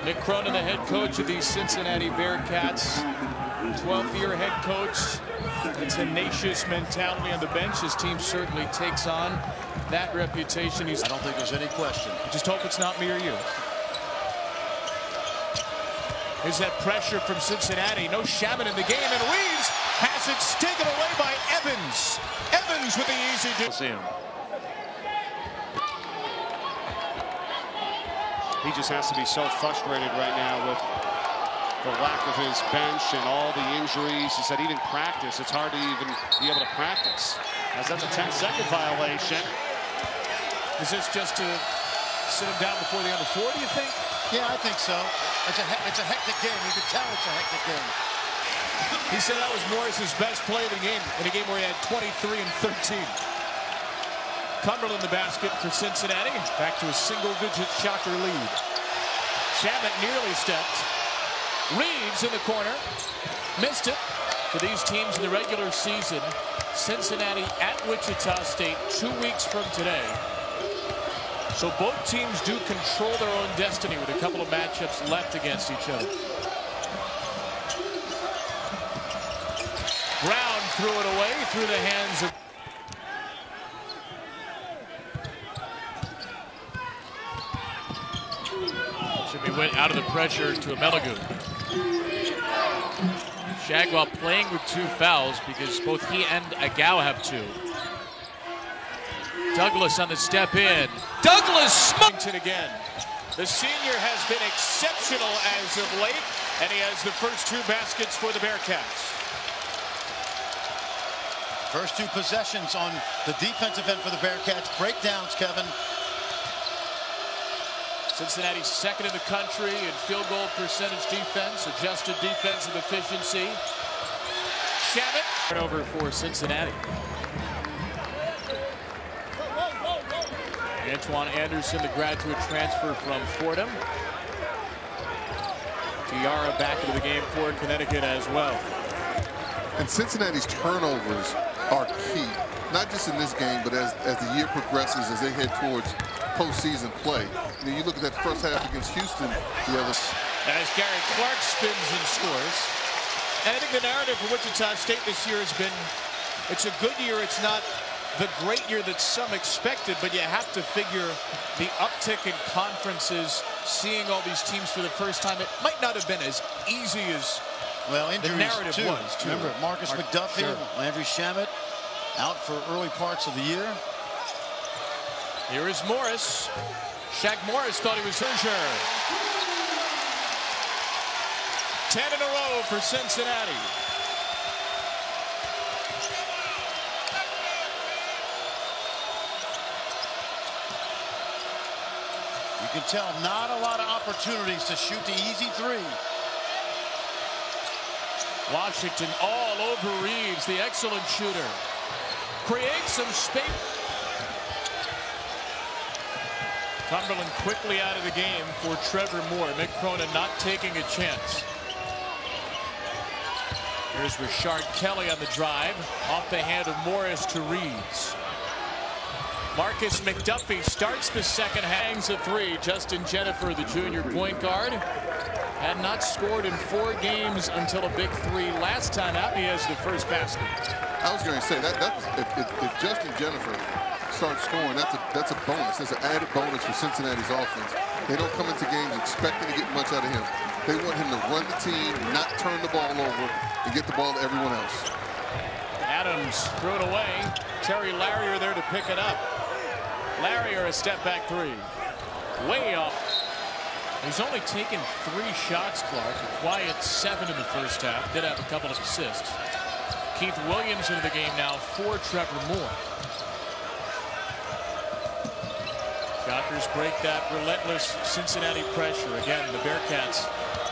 Mick Cronin, the head coach of these Cincinnati Bearcats, 12th-year head coach. A tenacious mentality on the bench. His team certainly takes on that reputation. I don't think there's any question. Just hope it's not me or you. Here's that pressure from Cincinnati. No Shaman in the game, and Reeves has it taken away by Evans. Evans with the easy do. See him. He just has to be so frustrated right now with the lack of his bench and all the injuries. He said even practice, it's hard to even be able to practice, as that's a 10-second violation. Is this just to sit him down before the under 4, do you think? Yeah, I think so. It's a hectic game. You can tell it's a hectic game. He said that was Morris's best play of the game, in a game where he had 23 and 13. Cumberland the basket for Cincinnati. Back to a single-digit Shocker lead. Shaman nearly stepped. Reeves in the corner. Missed it. For these teams in the regular season, Cincinnati at Wichita State 2 weeks from today. So both teams do control their own destiny with a couple of matchups left against each other. Brown threw it away through the hands of Jimmy went out of the pressure to Amelagu. Shagwell playing with 2 fouls because both he and Agau have 2. Douglas on the step in. Douglas smoked it again. The senior has been exceptional as of late, and he has the first 2 baskets for the Bearcats. First 2 possessions on the defensive end for the Bearcats. Breakdowns, Kevin. Cincinnati's second in the country in field goal percentage defense, adjusted defensive efficiency. Shaman over for Cincinnati. Antoine Anderson, the graduate transfer from Fordham. Tiara back into the game for Connecticut as well. And Cincinnati's turnovers are key, not just in this game, but as the year progresses, as they head towards postseason play. You know, you look at that first half against Houston, the other. As Gary Clark spins and scores. And I think the narrative for Wichita State this year has been, it's a good year. It's not the great year that some expected, but you have to figure the uptick in conferences, seeing all these teams for the first time, it might not have been as easy as the narrative was. Remember, Marcus McDuffie, sure. Landry Shamet out for early parts of the year. Here is Morris. Shaq Morris thought he was Herger. 10 in a row for Cincinnati. You can tell not a lot of opportunities to shoot the easy 3. Washington all over Reeves, the excellent shooter. Creates some space. Cumberland quickly out of the game for Trevor Moore. Mick Cronin not taking a chance. Here's Rashard Kelly on the drive. Off the hand of Morris to Reeves. Marcus McDuffie starts the second, hangs a 3. Justin Jennifer, the junior point guard, had not scored in 4 games until a big 3 last time out. He has the first basket. I was going to say if Justin Jennifer starts scoring, that's a bonus. That's an added bonus for Cincinnati's offense. They don't come into games expecting to get much out of him. They want him to run the team, not turn the ball over, and get the ball to everyone else. Adams threw it away. Terry Larrier there to pick it up. Larrier a step back 3. Way up. He's only taken 3 shots, Clark. A quiet 7 in the first half. Did have a couple of assists. Keith Williams into the game now for Trevor Moore. Shockers break that relentless Cincinnati pressure. Again, the Bearcats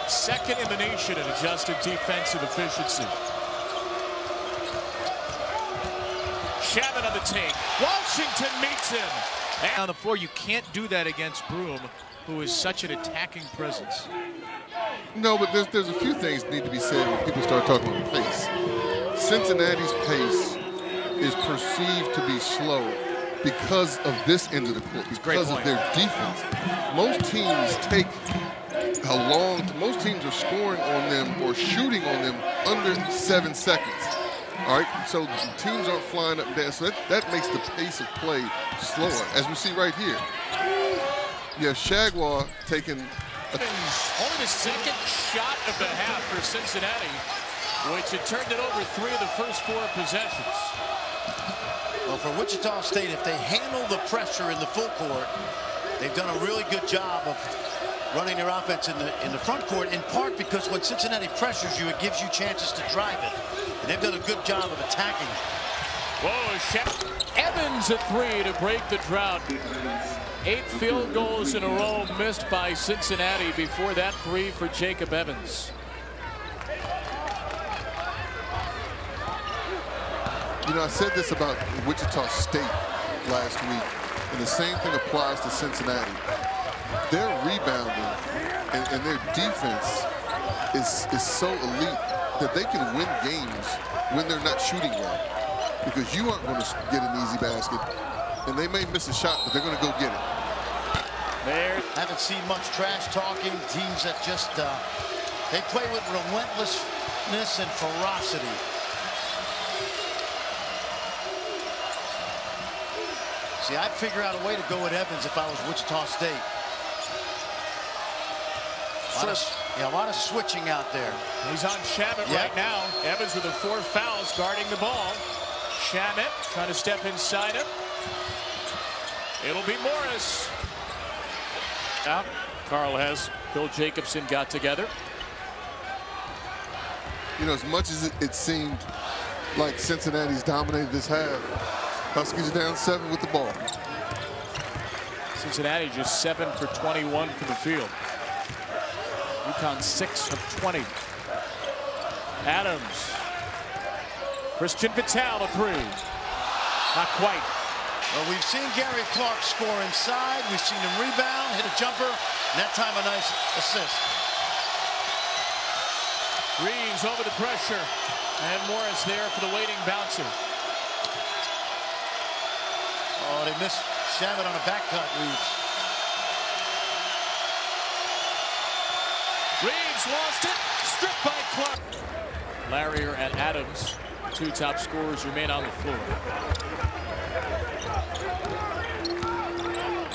second in the nation in adjusted defensive efficiency. Shaman on the take. Washington meets him. And on the floor, you can't do that against Broome, who is such an attacking presence. No, but there's a few things that need to be said when people start talking about pace. Cincinnati's pace is perceived to be slow because of this end of the court, because of their defense. Most teams take most teams are scoring on them or shooting on them under 7 seconds. All right, so teams aren't flying up and down, so that makes the pace of play slower, as we see right here. You have Shagwar taking only the second shot of the half for Cincinnati, which had turned it over 3 of the first 4 possessions. Well, for Wichita State, if they handle the pressure in the full court, they've done a really good job of running their offense in the front court, in part because when Cincinnati pressures you, it gives you chances to drive it. And they've done a good job of attacking. Whoa, Evans at 3 to break the drought. 8 field goals in a row missed by Cincinnati. Before that, 3 for Jacob Evans. You know, I said this about Wichita State last week, and the same thing applies to Cincinnati. Their rebounding and their defense is so elite that they can win games when they're not shooting well, because you aren't going to get an easy basket, and they may miss a shot, but they're going to go get it. There, haven't seen much trash talking. Teams that just they play with relentlessness and ferocity. See, I'd figure out a way to go with Evans if I was Wichita State. A lot of switching out there. He's on Shamet right now. Evans with the 4 fouls guarding the ball. Shamet trying to step inside him. It'll be Morris. Out. Carl has Bill Jacobson got together. You know, as much as it seemed like Cincinnati's dominated this half, Huskies are down 7 with the ball. Cincinnati just 7 for 21 from the field. UConn 6 of 20. Adams. Christian Vital a 3. Not quite. Well, we've seen Gary Clark score inside. We've seen him rebound, hit a jumper, and that time a nice assist. Reeves over the pressure, and Morris there for the waiting bouncer. Oh, they missed Shamet on a back cut, Reeves. Reeves lost it, stripped by Clark. Larrier and Adams, 2 top scorers, remain on the floor.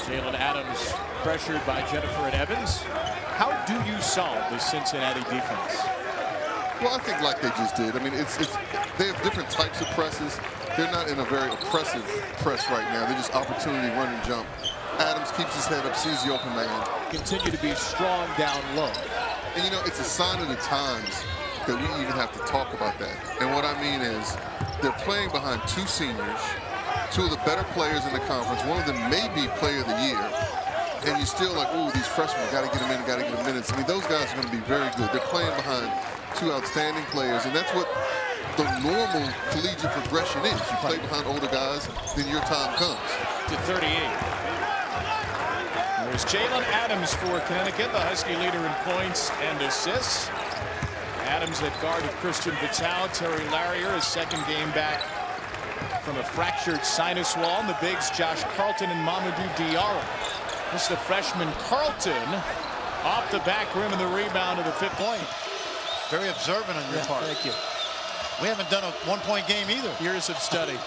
Jalen Adams pressured by Jennifer and Evans. How do you solve the Cincinnati defense? Well, I think like they just did. I mean, they have different types of presses. They're not in a very oppressive press right now. They're just opportunity run and jump. Adams keeps his head up, sees the open man. Continue to be strong down low. And, you know, it's a sign of the times that we even have to talk about that. And what I mean is they're playing behind 2 seniors, 2 of the better players in the conference. One of them may be player of the year. And you're still like, ooh, these freshmen, got to get them in, got to get them minutes. I mean, those guys are going to be very good. They're playing behind 2 outstanding players, and that's what the normal collegiate progression is. You play behind older guys, then your time comes. To 38. There's Jalen Adams for Connecticut, the Husky leader in points and assists. Adams at guard of Christian Vital. Terry Larrier, his 2nd game back from a fractured sinus wall. And the bigs, Josh Carlton and Mamadou Diarra. This is the freshman Carlton off the back rim and the rebound to the 5th point. Very observant on your part. Thank you. We haven't done a 1-point game either. Years of study.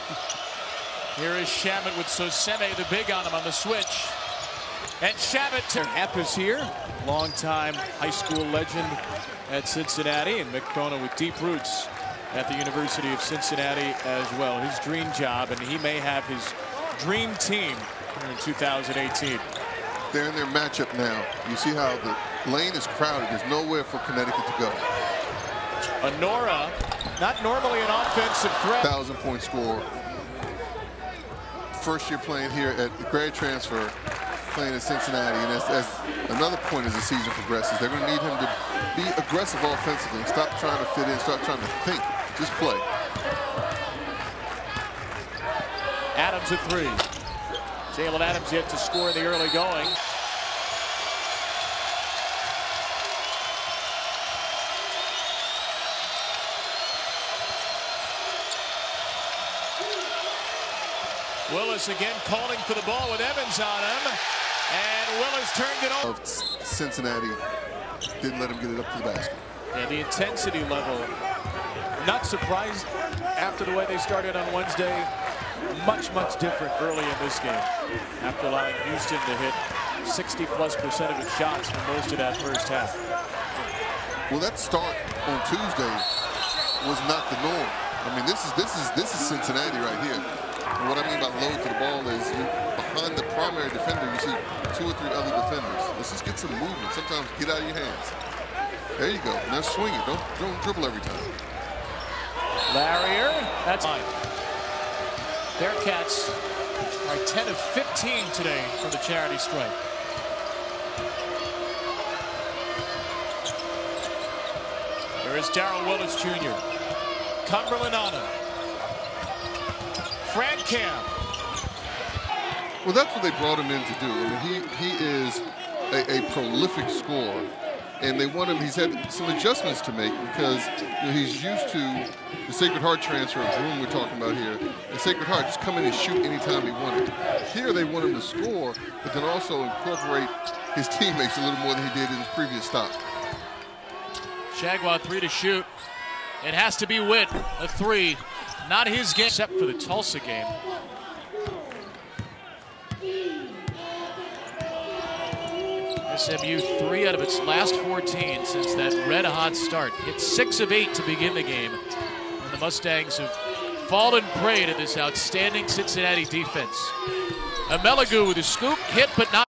Here is Shamet with Soseme, the big on him on the switch. And Shamet, Epp is here. Longtime high school legend at Cincinnati. And Mick Cronin with deep roots at the University of Cincinnati as well. His dream job, and he may have his dream team in 2018. They're in their matchup now. You see how the lane is crowded. There's nowhere for Connecticut to go. Honora, not normally an offensive threat. 1,000-point scorer. First year playing here at grad transfer, playing at Cincinnati. And as another point as the season progresses, they're going to need him to be aggressive offensively. Stop trying to fit in, start trying to think. Just play. Adams at 3. Jalen Adams yet to score in the early going. Willis again calling for the ball with Evans on him. And Willis turned it over. Of Cincinnati didn't let him get it up to the basket. And the intensity level, not surprised after the way they started on Wednesday. Much different early in this game after allowing Houston to hit 60+% of its shots for most of that first half. Well, that start on Tuesday was not the norm. I mean, this is Cincinnati right here. And what I mean by low to the ball is behind the primary defender, you see 2 or 3 other defenders. Let's just get some movement. Sometimes get out of your hands. There you go. Now swing it. Don't dribble every time. Larrier, that's fine. Bearcats are 10 of 15 today from the charity stripe. There is Darrell Willis Jr. Cumberland on him. Frank Cam. Well, that's what they brought him in to do. I mean, he is a prolific scorer, and they want him. He's had some adjustments to make because he's used to the Sacred Heart transfer of Broom we're talking about here. And Sacred Heart just come in and shoot anytime he wanted. Here they want him to score, but then also incorporate his teammates a little more than he did in his previous stop. Jaguar 3 to shoot. It has to be Witt, a 3. Not his game, except for the Tulsa game. SMU 3 out of its last 14 since that red-hot start. Hit 6 of 8 to begin the game. And the Mustangs have fallen prey to this outstanding Cincinnati defense. Amelagu with a scoop, hit but not